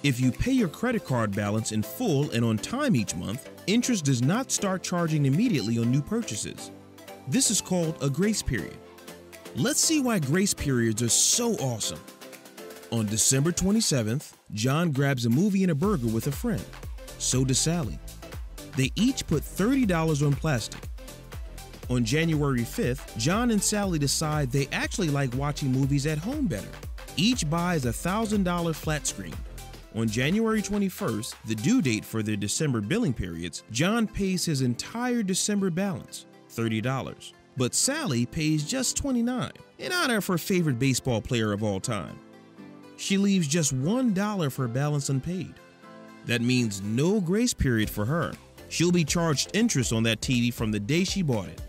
If you pay your credit card balance in full and on time each month, interest does not start charging immediately on new purchases. This is called a grace period. Let's see why grace periods are so awesome. On December 27th, John grabs a movie and a burger with a friend. So does Sally. They each put $30 on plastic. On January 5th, John and Sally decide they actually like watching movies at home better. Each buys a $1,000 flat screen. On January 21st, the due date for their December billing periods, John pays his entire December balance, $30. But Sally pays just $29 in honor of her favorite baseball player of all time. She leaves just $1 for balance unpaid. That means no grace period for her. She'll be charged interest on that TV from the day she bought it.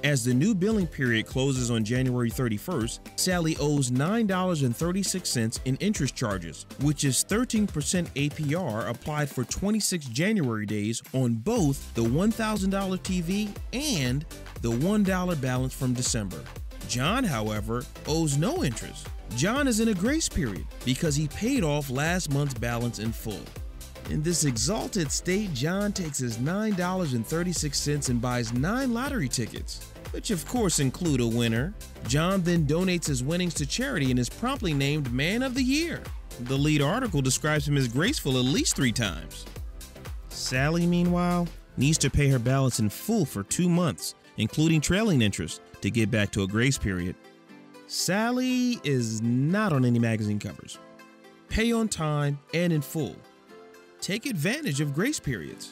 As the new billing period closes on January 31st, Sally owes $9.36 in interest charges, which is 13% APR applied for 26 January days on both the $1,000 TV and the $1 balance from December. John, however, owes no interest. John is in a grace period because he paid off last month's balance in full. In this exalted state, John takes his $9.36 and buys 9 lottery tickets, which of course include a winner. John then donates his winnings to charity and is promptly named Man of the Year. The lead article describes him as graceful at least 3 times. Sally, meanwhile, needs to pay her balance in full for 2 months, including trailing interest, to get back to a grace period. Sally is not on any magazine covers. Pay on time and in full. Take advantage of grace periods.